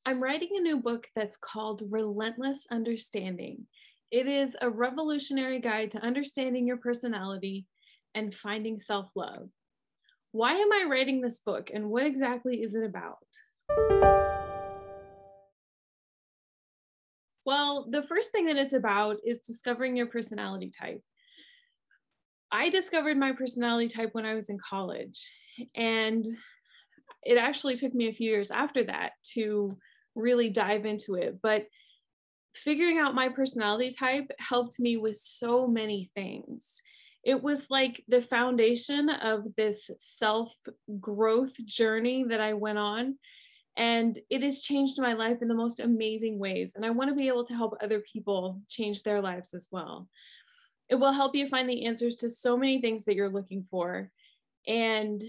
I'm writing a new book that's called Relentless Understanding. It is a revolutionary guide to understanding your personality and finding self-love. Why am I writing this book and what exactly is it about? Well, the first thing that it's about is discovering your personality type. I discovered my personality type when I was in college, and it actually took me a few years after that to really dive into it. But figuring out my personality type helped me with so many things. It was like the foundation of this self-growth journey that I went on. And it has changed my life in the most amazing ways. And I want to be able to help other people change their lives as well. It will help you find the answers to so many things that you're looking for. And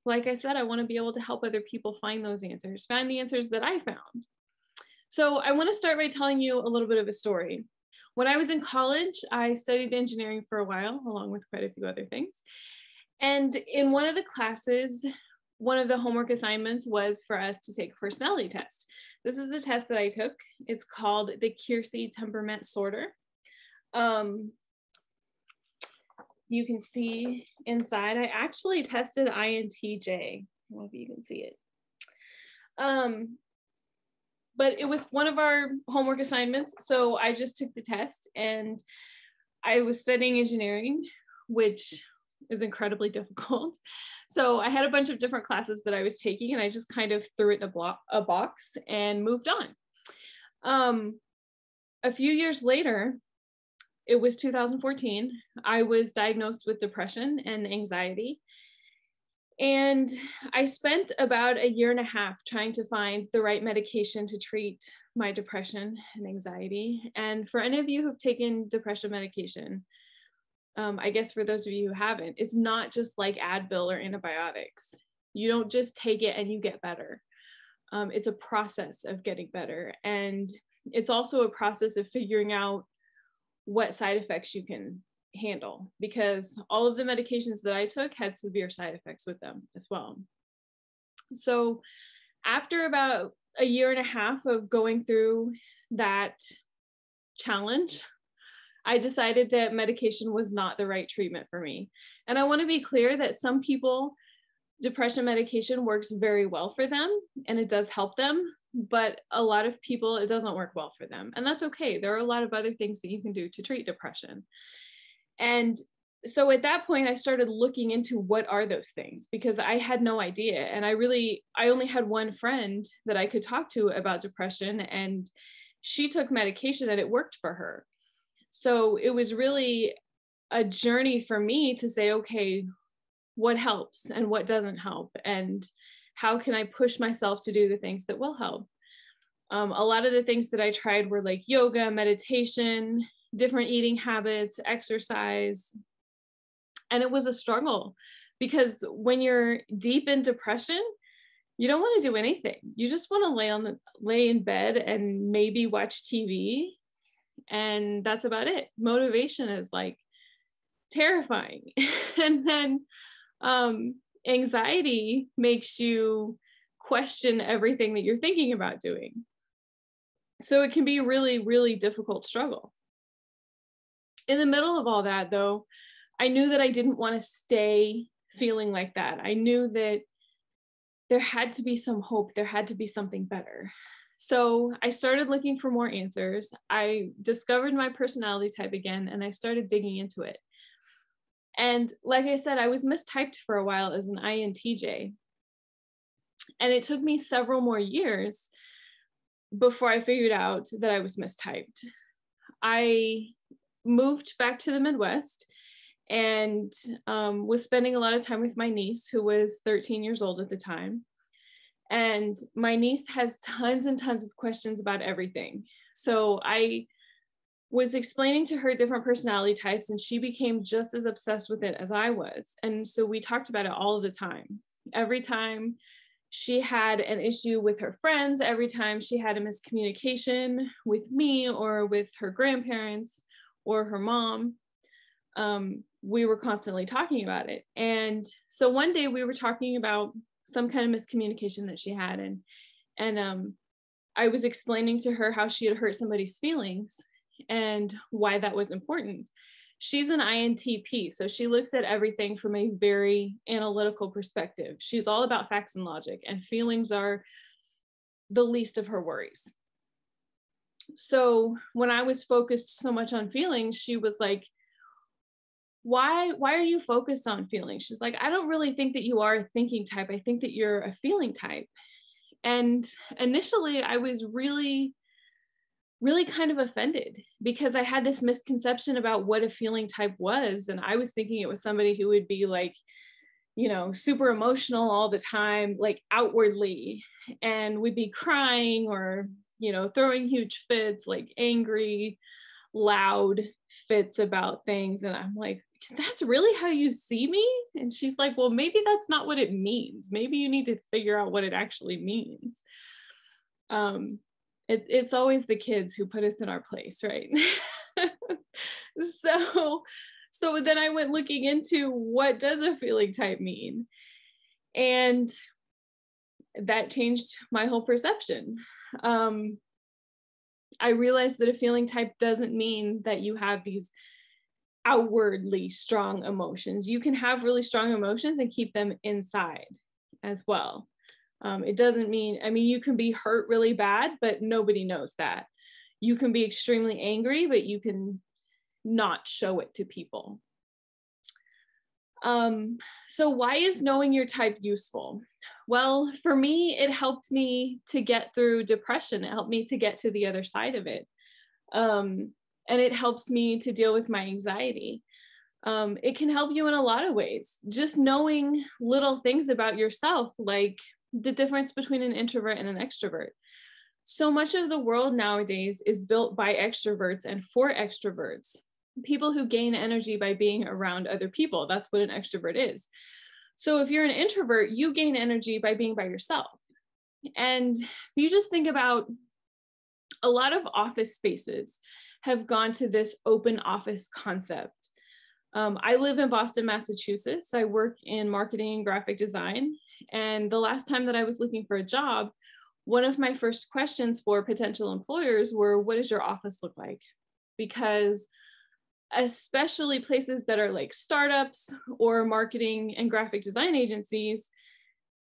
like I said, I want to be able to help other people find those answers, find the answers that I found. So I want to start by telling you a little bit of a story. When I was in college, I studied engineering for a while, along with quite a few other things. And in one of the classes, one of the homework assignments was for us to take a personality test. This is the test that I took. It's called the Keirsey Temperament Sorter. You can see inside, I actually tested INTJ. I don't know if you can see it. But it was one of our homework assignments. So I just took the test, and I was studying engineering, which is incredibly difficult. So I had a bunch of different classes that I was taking, and I just kind of threw it in a box and moved on. A few years later, it was 2014, I was diagnosed with depression and anxiety. And I spent about a year and a half trying to find the right medication to treat my depression and anxiety. And for any of you who've taken depression medication, I guess for those of you who haven't, it's not just like Advil or antibiotics. You don't just take it and you get better. It's a process of getting better. And it's also a process of figuring out what side effects you can handle, because all of the medications that I took had severe side effects with them as well. So after about a year and a half of going through that challenge, I decided that medication was not the right treatment for me. And I want to be clear that some people, depression medication works very well for them and it does help them, but a lot of people, it doesn't work well for them. And that's okay. There are a lot of other things that you can do to treat depression. And so at that point, I started looking into what are those things, because I had no idea. And I only had one friend that I could talk to about depression, and she took medication and it worked for her. So it was really a journey for me to say, okay, what helps and what doesn't help? And how can I push myself to do the things that will help? A lot of the things that I tried were like yoga, meditation, different eating habits, exercise. And it was a struggle, because when you're deep in depression, you don't want to do anything. You just want to lay in bed and maybe watch TV. And that's about it. Motivation is like terrifying. And then anxiety makes you question everything that you're thinking about doing. So it can be a really, really difficult struggle. In the middle of all that, though, I knew that I didn't want to stay feeling like that. I knew that there had to be some hope. There had to be something better. So I started looking for more answers. I discovered my personality type again, and I started digging into it. And like I said, I was mistyped for a while as an INTJ. And it took me several more years before I figured out that I was mistyped. I moved back to the Midwest and was spending a lot of time with my niece, who was 13 years old at the time. And my niece has tons and tons of questions about everything. So I was explaining to her different personality types, and she became just as obsessed with it as I was. And so we talked about it all the time. Every time she had an issue with her friends, every time she had a miscommunication with me or with her grandparents or her mom, we were constantly talking about it. And so one day we were talking about some kind of miscommunication that she had, and I was explaining to her how she had hurt somebody's feelings and why that was important. She's an INTP, so she looks at everything from a very analytical perspective. She's all about facts and logic, and feelings are the least of her worries. So when I was focused so much on feelings, she was like, why are you focused on feelings? She's like, I don't really think that you are a thinking type. I think that you're a feeling type. And initially I was really kind of offended because I had this misconception about what a feeling type was. And I was thinking it was somebody who would be like, you know, super emotional all the time, like outwardly, and would be crying or, you know, throwing huge fits, like angry, loud fits about things. And I'm like, that's really how you see me? And she's like, well, maybe that's not what it means. Maybe you need to figure out what it actually means. It's always the kids who put us in our place, right? So then I went looking into what does a feeling type mean? And that changed my whole perception. I realized that a feeling type doesn't mean that you have these outwardly strong emotions. You can have really strong emotions and keep them inside as well. It doesn't mean, I mean, you can be hurt really bad, but nobody knows that. You can be extremely angry, but you can not show it to people. So why is knowing your type useful? Well, for me, it helped me to get through depression. It helped me to get to the other side of it. And it helps me to deal with my anxiety. It can help you in a lot of ways. Just knowing little things about yourself, like the difference between an introvert and an extrovert. So much of the world nowadays is built by extroverts and for extroverts. People who gain energy by being around other people. That's what an extrovert is. So if you're an introvert, you gain energy by being by yourself. And you just think about a lot of office spaces have gone to this open office concept. I live in Boston, Massachusetts. I work in marketing and graphic design. And the last time that I was looking for a job, one of my first questions for potential employers were, what does your office look like? Because especially places that are like startups or marketing and graphic design agencies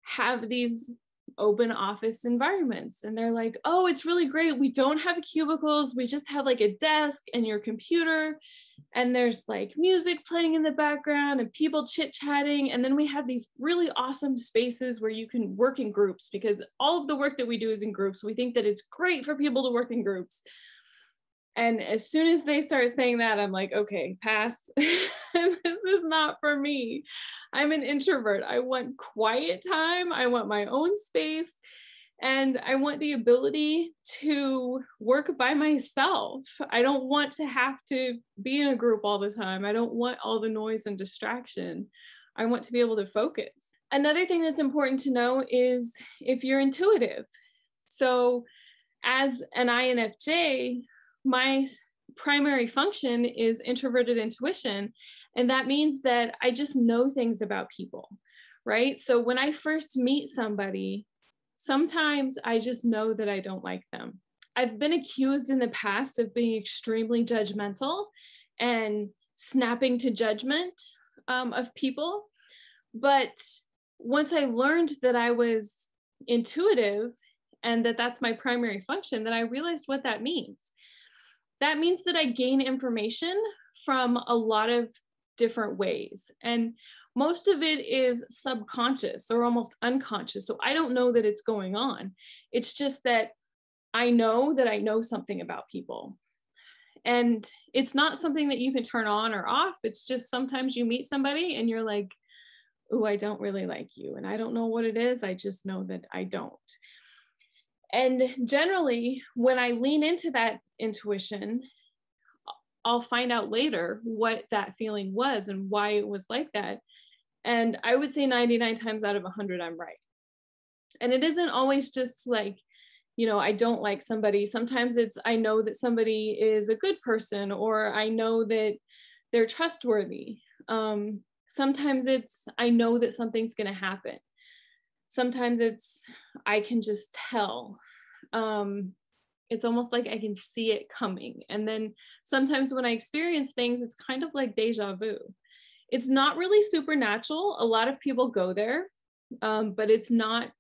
have these open office environments. And they're like, oh, it's really great. We don't have cubicles. We just have like a desk and your computer. And there's like music playing in the background and people chit-chatting. And then we have these really awesome spaces where you can work in groups, because all of the work that we do is in groups. We think that it's great for people to work in groups. And as soon as they start saying that, I'm like, okay, pass. This is not for me. I'm an introvert. I want quiet time. I want my own space. And I want the ability to work by myself. I don't want to have to be in a group all the time. I don't want all the noise and distraction. I want to be able to focus. Another thing that's important to know is if you're intuitive. So as an INFJ, my primary function is introverted intuition. And that means that I just know things about people, right? So when I first meet somebody, sometimes I just know that I don't like them. I've been accused in the past of being extremely judgmental and snapping to judgment of people. But once I learned that I was intuitive and that that's my primary function, then I realized what that means. That means that I gain information from a lot of different ways. And most of it is subconscious or almost unconscious. So I don't know that it's going on. It's just that I know something about people. And it's not something that you can turn on or off. It's just sometimes you meet somebody and you're like, oh, I don't really like you. And I don't know what it is. I just know that I don't. And generally, when I lean into that intuition, I'll find out later what that feeling was and why it was like that. And I would say 99 times out of 100, I'm right. And it isn't always just like, you know, I don't like somebody. Sometimes it's, I know that somebody is a good person, or I know that they're trustworthy. Sometimes it's, I know that something's going to happen. Sometimes it's, I can just tell. it's almost like I can see it coming. And then sometimes when I experience things, it's kind of like deja vu. It's not really supernatural. A lot of people go there, but it's not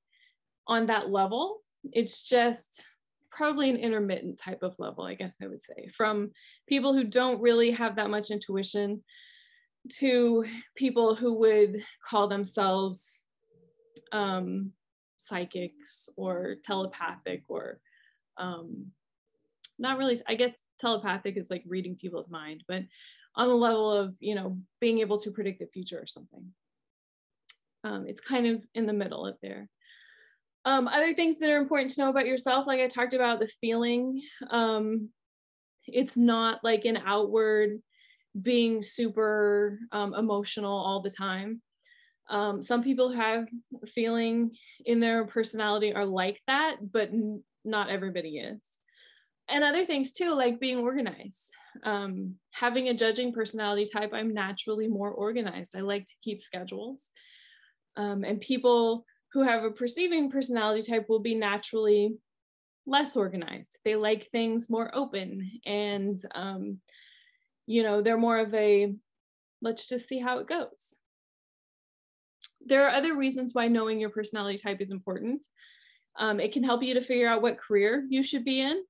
on that level. It's just probably an intermittent type of level, I guess I would say, from people who don't really have that much intuition to people who would call themselves psychics or telepathic, or not really. I guess telepathic is like reading people's mind, but on the level of, you know, being able to predict the future or something. It's kind of in the middle of there. Other things that are important to know about yourself, like I talked about, the feeling. It's not like an outward being super emotional all the time. Some people have feeling in their personality are like that, but not everybody is. And other things too, like being organized. Having a judging personality type, I'm naturally more organized. I like to keep schedules. And people who have a perceiving personality type will be naturally less organized. They like things more open, and you know, they're more of a, let's just see how it goes. There are other reasons why knowing your personality type is important. It can help you to figure out what career you should be in.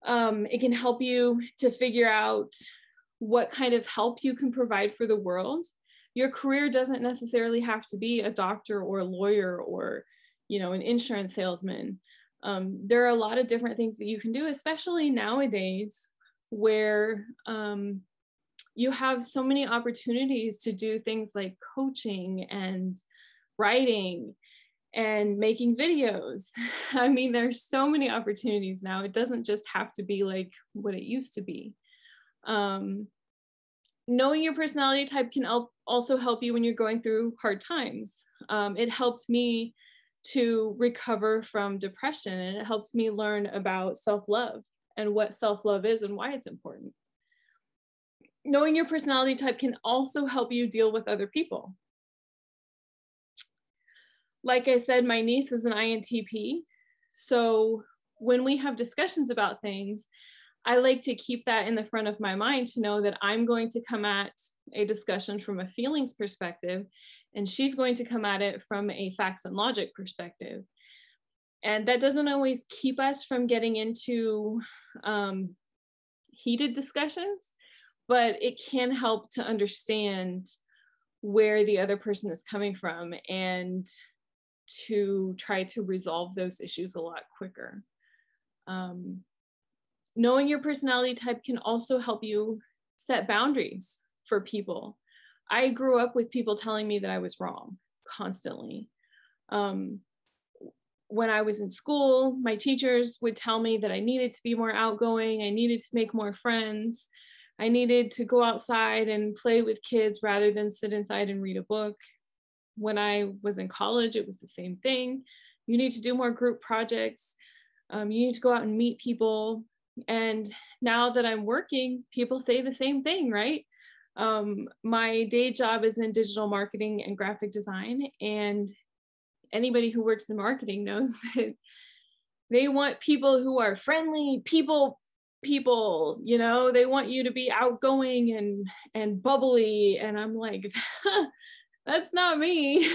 It can help you to figure out what kind of help you can provide for the world. Your career doesn't necessarily have to be a doctor or a lawyer or, you know, an insurance salesman. There are a lot of different things that you can do, especially nowadays, where you have so many opportunities to do things like coaching and writing and making videos. I mean, there's so many opportunities now. It doesn't just have to be like what it used to be. Knowing your personality type can also help you when you're going through hard times. It helped me to recover from depression, and it helps me learn about self-love and what self-love is and why it's important. Knowing your personality type can also help you deal with other people. Like I said, my niece is an INTP. So when we have discussions about things, I like to keep that in the front of my mind to know that I'm going to come at a discussion from a feelings perspective, and she's going to come at it from a facts and logic perspective. And that doesn't always keep us from getting into heated discussions, but it can help to understand where the other person is coming from and to try to resolve those issues a lot quicker. Knowing your personality type can also help you set boundaries for people. I grew up with people telling me that I was wrong constantly. When I was in school, my teachers would tell me that I needed to be more outgoing, I needed to make more friends, I needed to go outside and play with kids rather than sit inside and read a book. When I was in college, it was the same thing. You need to do more group projects. You need to go out and meet people. And now that I'm working, people say the same thing, right? My day job is in digital marketing and graphic design, and anybody who works in marketing knows that they want people who are friendly people, you know, they want you to be outgoing and bubbly. And I'm like, that's not me.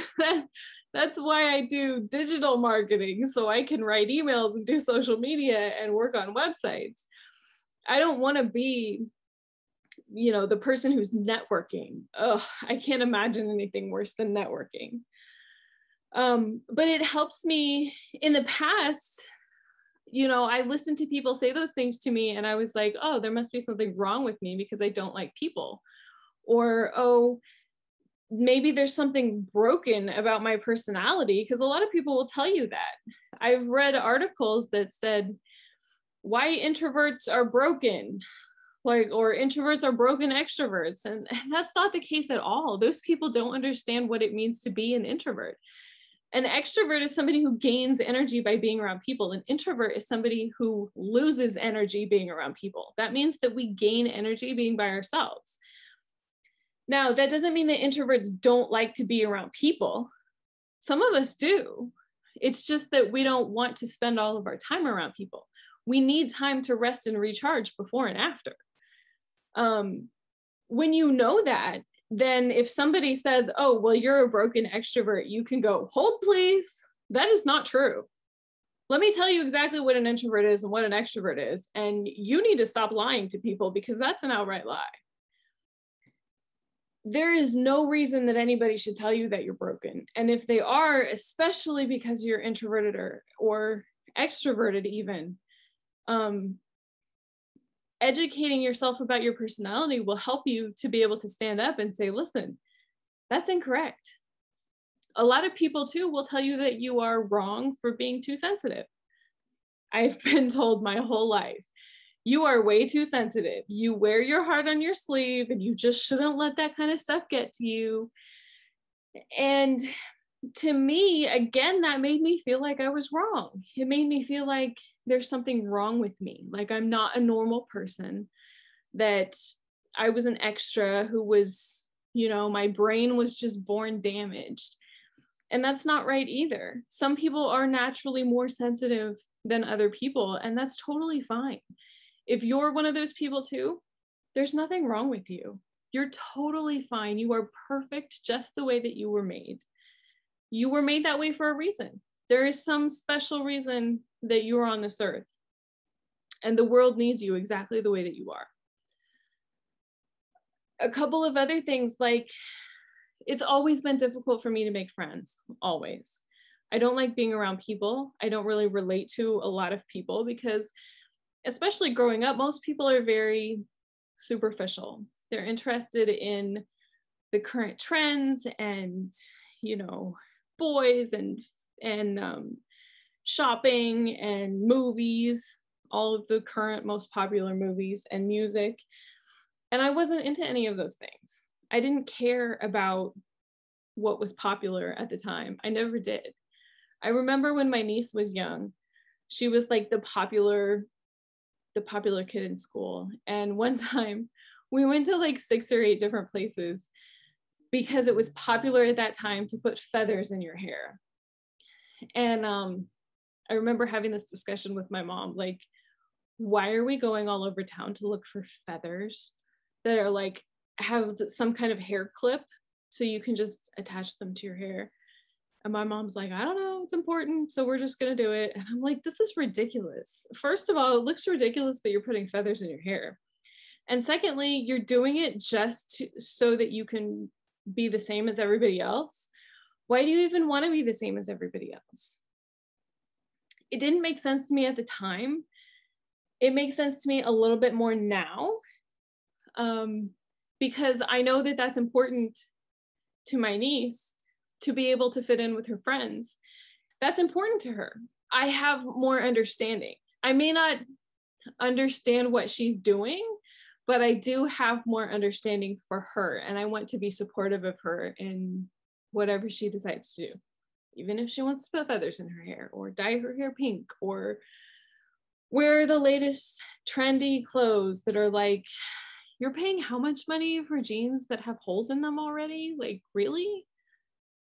That's why I do digital marketing, so I can write emails and do social media and work on websites. I don't want to be, you know, the person who's networking. Ugh, I can't imagine anything worse than networking. But it helps me. In the past, you know, I listened to people say those things to me, and I was like, oh, there must be something wrong with me because I don't like people. Or, oh, maybe there's something broken about my personality, because a lot of people will tell you that. I've read articles that said why introverts are broken, like, or introverts are broken extroverts. And that's not the case at all. Those people don't understand what it means to be an introvert. An extrovert is somebody who gains energy by being around people. An introvert is somebody who loses energy being around people. That means that we gain energy being by ourselves. Now, that doesn't mean that introverts don't like to be around people. Some of us do. It's just that we don't want to spend all of our time around people. We need time to rest and recharge before and after. When you know that, then if somebody says, oh, well, you're a broken extrovert, you can go, hold please. That is not true. Let me tell you exactly what an introvert is and what an extrovert is. And you need to stop lying to people, because that's an outright lie. There is no reason that anybody should tell you that you're broken. And if they are, especially because you're introverted or extroverted even, educating yourself about your personality will help you to be able to stand up and say, listen, that's incorrect. A lot of people too will tell you that you are wrong for being too sensitive. I've been told my whole life, you are way too sensitive. You wear your heart on your sleeve and you just shouldn't let that kind of stuff get to you. And to me, again, that made me feel like I was wrong. It made me feel like there's something wrong with me. Like I'm not a normal person, that I was an extra who was, my brain was just born damaged. And that's not right either. Some people are naturally more sensitive than other people, and that's totally fine. If you're one of those people too, there's nothing wrong with you. You're totally fine. You are perfect just the way that you were made. You were made that way for a reason. There is some special reason that you are on this earth, and the world needs you exactly the way that you are. A couple of other things, like, it's always been difficult for me to make friends, always. I don't like being around people. I don't really relate to a lot of people because, especially growing up, most people are very superficial. They're interested in the current trends and, boys and shopping and movies, all of the current most popular movies and music. And I wasn't into any of those things. I didn't care about what was popular at the time. I never did. I remember when my niece was young, she was like the popular kid in school. And one time we went to like 6 or 8 different places because it was popular at that time to put feathers in your hair. And I remember having this discussion with my mom, like, why are we going all over town to look for feathers that are like, have some kind of hair clip so you can just attach them to your hair? And my mom's like, I don't know, it's important, so we're just gonna do it. And I'm like, this is ridiculous. First of all, it looks ridiculous that you're putting feathers in your hair. And secondly, you're doing it just so that you can be the same as everybody else. Why do you even want to be the same as everybody else? It didn't make sense to me at the time. It makes sense to me a little bit more now, because I know that that's important to my niece, to be able to fit in with her friends. That's important to her. I have more understanding. I may not understand what she's doing, but I do have more understanding for her. And I want to be supportive of her in whatever she decides to do. Even if she wants to put feathers in her hair or dye her hair pink or wear the latest trendy clothes that are like, you're paying how much money for jeans that have holes in them already? Like, really?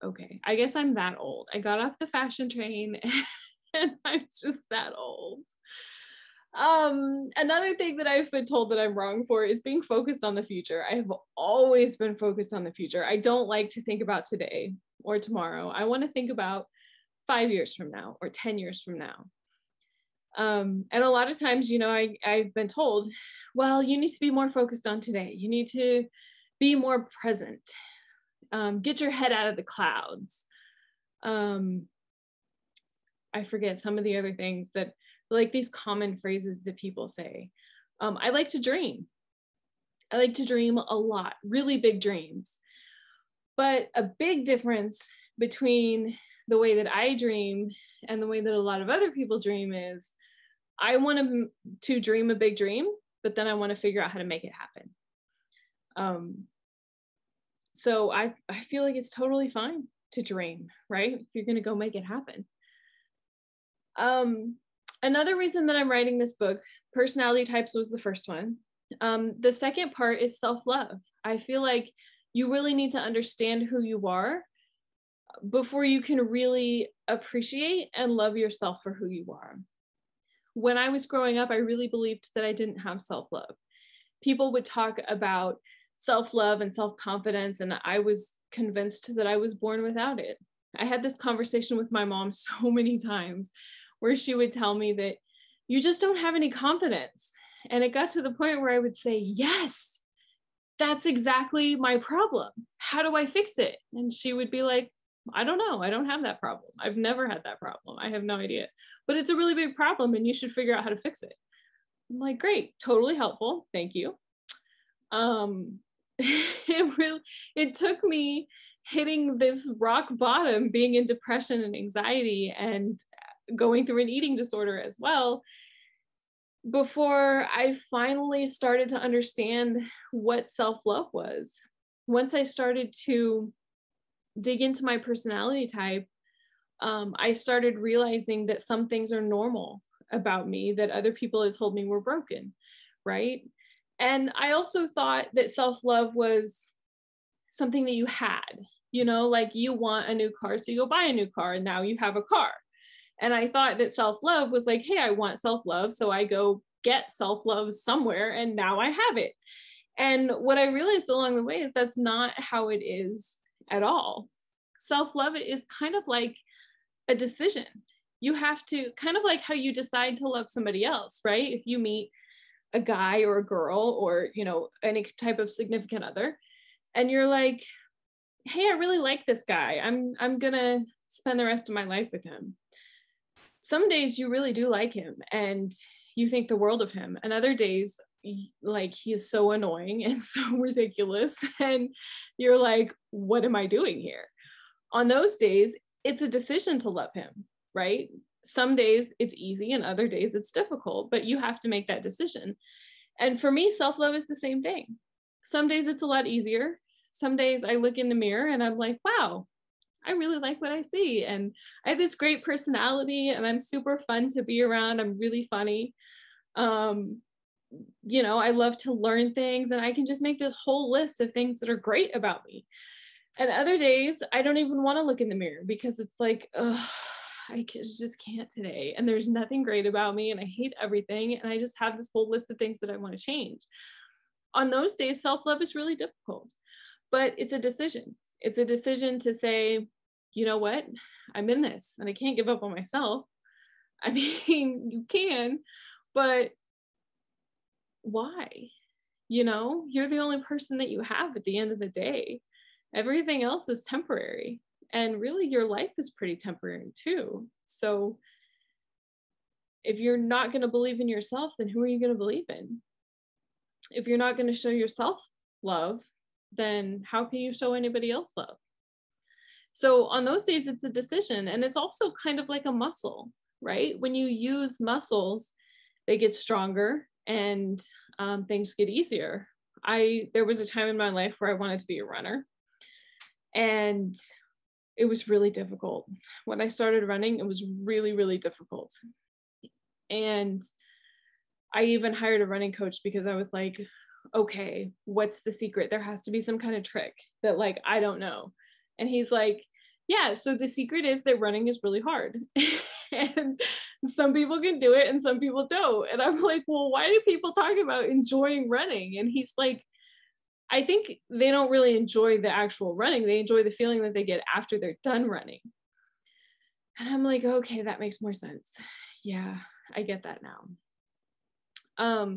Okay, I guess I'm that old. I got off the fashion train and I'm just that old. Another thing that I've been told that I'm wrong for is being focused on the future. I have always been focused on the future. I don't like to think about today or tomorrow. I want to think about 5 years from now or 10 years from now. And a lot of times, I've been told, well, you need to be more focused on today. You need to be more present. Get your head out of the clouds. I forget some of the other things that, like, these common phrases that people say. I like to dream. I like to dream a lot, really big dreams. But a big difference between the way that I dream and the way that a lot of other people dream is, I want to dream a big dream, but then I want to figure out how to make it happen. So I feel like it's totally fine to dream, right? If you're going to go make it happen. Another reason that I'm writing this book, personality types was the first one. The second part is self-love. I feel like you really need to understand who you are before you can really appreciate and love yourself for who you are. When I was growing up, I really believed that I didn't have self-love. People would talk about self-love and self-confidence, and I was convinced that I was born without it. I had this conversation with my mom so many times where she would tell me that you just don't have any confidence. And it got to the point where I would say, yes, that's exactly my problem. How do I fix it? And she would be like, I don't know. I don't have that problem. I've never had that problem. I have no idea. But it's a really big problem and you should figure out how to fix it. I'm like, great, totally helpful. Thank you. It took me hitting this rock bottom, being in depression and anxiety and going through an eating disorder as well, before I finally started to understand what self-love was. Once I started to dig into my personality type, I started realizing that some things are normal about me that other people had told me were broken, right? And I also thought that self-love was something that you had, like you want a new car, so you go buy a new car and now you have a car. And I thought that self-love was like, hey, I want self-love, so I go get self-love somewhere and now I have it. And what I realized along the way is that's not how it is at all. Self-love is kind of like a decision. You have to, kind of like how you decide to love somebody else, right? If you meet a guy or a girl or, any type of significant other, and you're like, hey, I really like this guy. I'm gonna spend the rest of my life with him. Some days you really do like him and you think the world of him, and other days like he is so annoying and so ridiculous and you're like, what am I doing here? On those days, it's a decision to love him, right? Some days it's easy and other days it's difficult, but you have to make that decision. And for me, self-love is the same thing. Some days it's a lot easier. Some days I look in the mirror and I'm like, wow, I really like what I see. And I have this great personality and I'm super fun to be around. I'm really funny. I love to learn things and I can just make this whole list of things that are great about me. And other days, I don't even want to look in the mirror because it's like, ugh, I just can't today. And there's nothing great about me and I hate everything. And I just have this whole list of things that I want to change. On those days, self-love is really difficult, but it's a decision. It's a decision to say, you know what, I'm in this and I can't give up on myself. I mean, you can, but why? You're the only person that you have at the end of the day. Everything else is temporary. And really, your life is pretty temporary too. So if you're not going to believe in yourself, then who are you going to believe in? If you're not going to show yourself love, then how can you show anybody else love? So on those days, it's a decision. And it's also kind of like a muscle, right? When you use muscles, they get stronger and things get easier. There was a time in my life where I wanted to be a runner. And it was really difficult. When I started running, it was really, really difficult. And I even hired a running coach because I was like, okay, what's the secret? There has to be some kind of trick that like, I don't know. And he's like, yeah, so the secret is that running is really hard. And some people can do it and some people don't. And I'm like, well, why do people talk about enjoying running? And he's like, I think they don't really enjoy the actual running. They enjoy the feeling that they get after they're done running. And I'm like, okay, that makes more sense. Yeah, I get that now.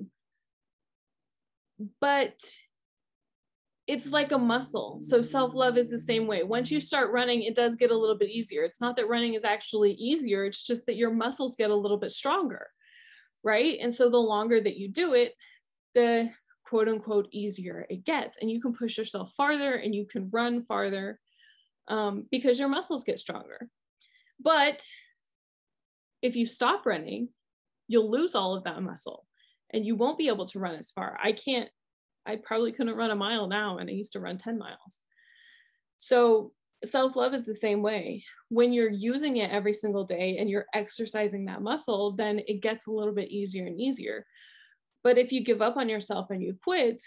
But it's like a muscle. So self-love is the same way. Once you start running, it does get a little bit easier. It's not that running is actually easier. It's just that your muscles get a little bit stronger, right? And so the longer that you do it, the quote unquote easier it gets. And you can push yourself farther and you can run farther because your muscles get stronger. But if you stop running, you'll lose all of that muscle and you won't be able to run as far. I probably couldn't run a mile now, and I used to run 10 miles. So self-love is the same way. When you're using it every single day and you're exercising that muscle, then it gets a little bit easier and easier. But if you give up on yourself and you quit,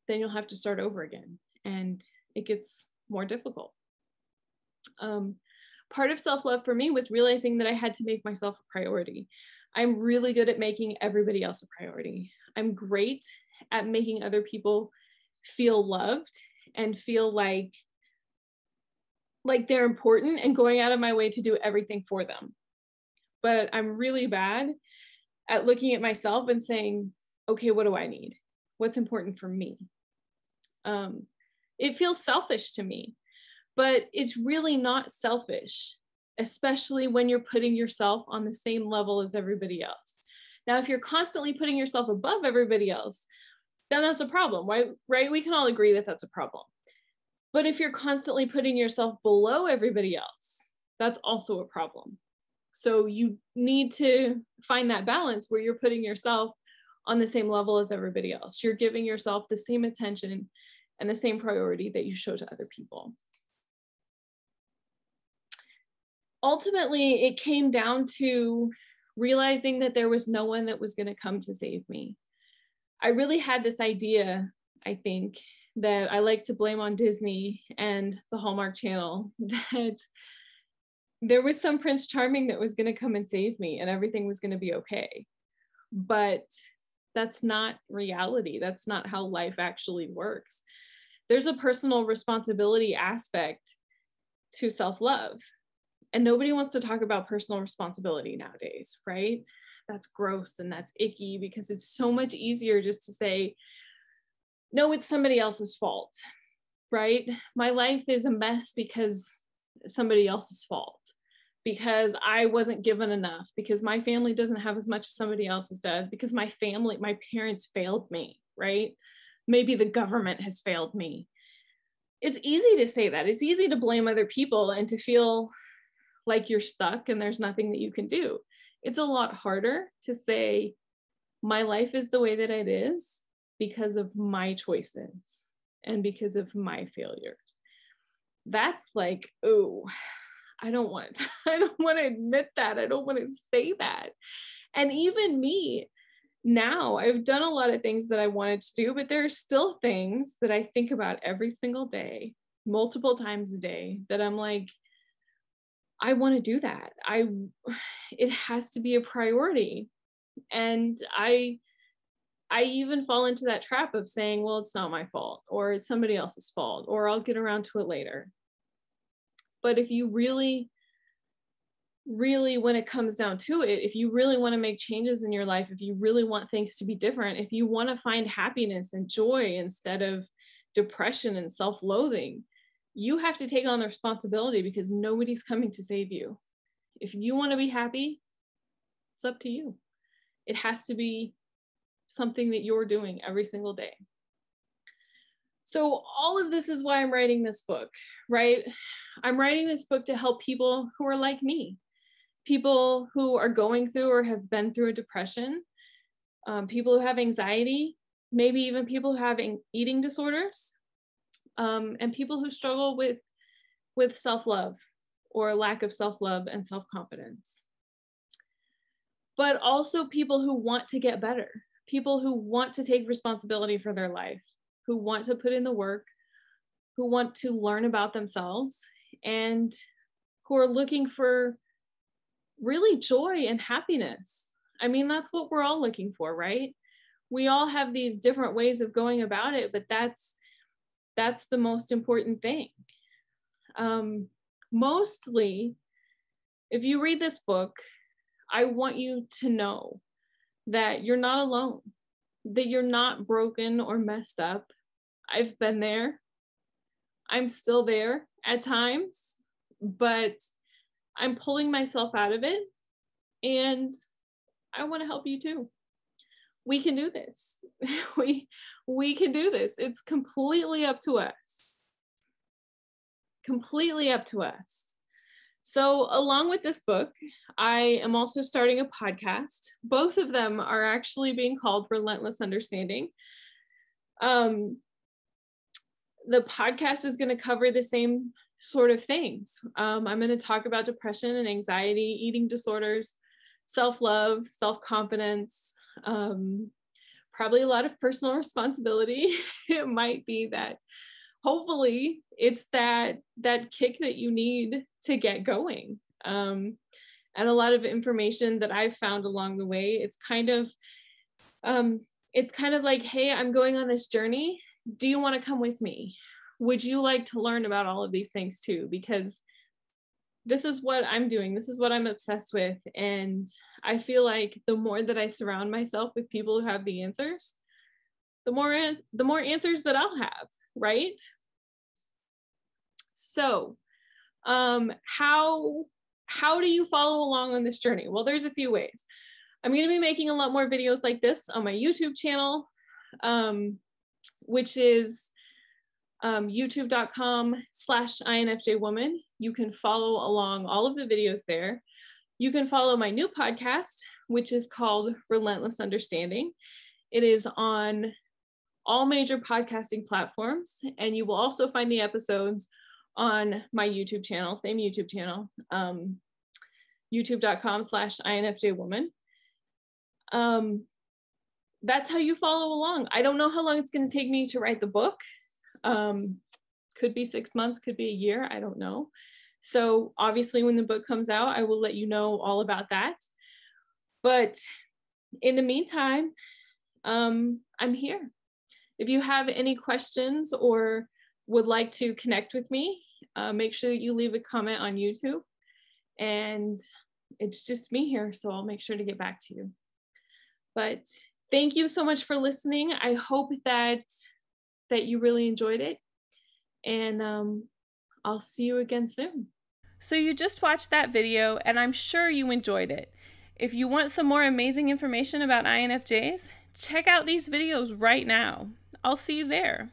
then you'll have to start over again, and it gets more difficult. Part of self-love for me was realizing that I had to make myself a priority. I'm really good at making everybody else a priority. I'm great at making other people feel loved and feel like they're important and going out of my way to do everything for them. But I'm really bad at looking at myself and saying, okay, what do I need? What's important for me? It feels selfish to me, but it's really not selfish, especially when you're putting yourself on the same level as everybody else. Now, if you're constantly putting yourself above everybody else, then that's a problem, right? We can all agree that that's a problem. But if you're constantly putting yourself below everybody else, that's also a problem. So you need to find that balance where you're putting yourself on the same level as everybody else. You're giving yourself the same attention and the same priority that you show to other people. Ultimately, it came down to realizing that there was no one that was going to come to save me. I really had this idea, I think, that I like to blame on Disney and the Hallmark Channel, that there was some Prince Charming that was going to come and save me and everything was going to be okay. But that's not reality. That's not how life actually works. There's a personal responsibility aspect to self-love. And nobody wants to talk about personal responsibility nowadays, right? That's gross and that's icky because it's so much easier just to say, no, it's somebody else's fault, right? My life is a mess because somebody else's fault, because I wasn't given enough, because my family doesn't have as much as somebody else's does, because my parents failed me, right? Maybe the government has failed me. It's easy to say that. It's easy to blame other people and to feel like you're stuck and there's nothing that you can do. It's a lot harder to say, my life is the way that it is because of my choices and because of my failures. That's like, oh, I don't want to admit that. I don't want to say that. And even me now, I've done a lot of things that I wanted to do, but there are still things that I think about every single day, multiple times a day, that I'm like, I want to do that. It has to be a priority. And I even fall into that trap of saying, well, it's not my fault, or it's somebody else's fault, or I'll get around to it later. But if you really, when it comes down to it, if you really want to make changes in your life, if you really want things to be different, if you want to find happiness and joy instead of depression and self-loathing, you have to take on the responsibility, because nobody's coming to save you. If you want to be happy, it's up to you. It has to be something that you're doing every single day. So all of this is why I'm writing this book, right? I'm writing this book to help people who are like me, people who are going through or have been through a depression, people who have anxiety, maybe even people who have eating disorders, and people who struggle with self-love or lack of self-love and self-confidence. But also people who want to get better, people who want to take responsibility for their life, who want to put in the work, who want to learn about themselves, and who are looking for really joy and happiness. I mean, that's what we're all looking for, right? We all have these different ways of going about it, but that's the most important thing. Mostly, if you read this book, I want you to know that you're not alone, that you're not broken or messed up. I've been there. I'm still there at times, but I'm pulling myself out of it, and I want to help you too. We can do this. We can do this. It's completely up to us. Completely up to us. So along with this book, I am also starting a podcast. Both of them are actually being called Relentless Understanding. The podcast is going to cover the same sort of things. I'm going to talk about depression and anxiety, eating disorders, self-love, self-confidence, probably a lot of personal responsibility. It might be that hopefully it's that kick that you need to get going. And a lot of information that I've found along the way, it's kind of like, hey, I'm going on this journey. Do you want to come with me? Would you like to learn about all of these things too? Because this is what I'm doing. This is what I'm obsessed with. And I feel like the more that I surround myself with people who have the answers, the more answers that I'll have, right? So, how do you follow along on this journey? Well, there's a few ways. I'm going to be making a lot more videos like this on my YouTube channel, which is youtube.com/INFJwoman. You can follow along all of the videos there. You can follow my new podcast, which is called Relentless Understanding. It is on all major podcasting platforms, and you will also find the episodes on my YouTube channel, same YouTube channel, youtube.com/INFJwoman. That's how you follow along. I don't know how long it's going to take me to write the book. Could be 6 months, could be a year, I don't know. So obviously when the book comes out, I will let you know all about that. But in the meantime, I'm here. If you have any questions or would like to connect with me, make sure that you leave a comment on YouTube. And it's just me here, so I'll make sure to get back to you. But thank you so much for listening. I hope that you really enjoyed it. And I'll see you again soon. So you just watched that video, and I'm sure you enjoyed it. If you want some more amazing information about INFJs, check out these videos right now. I'll see you there.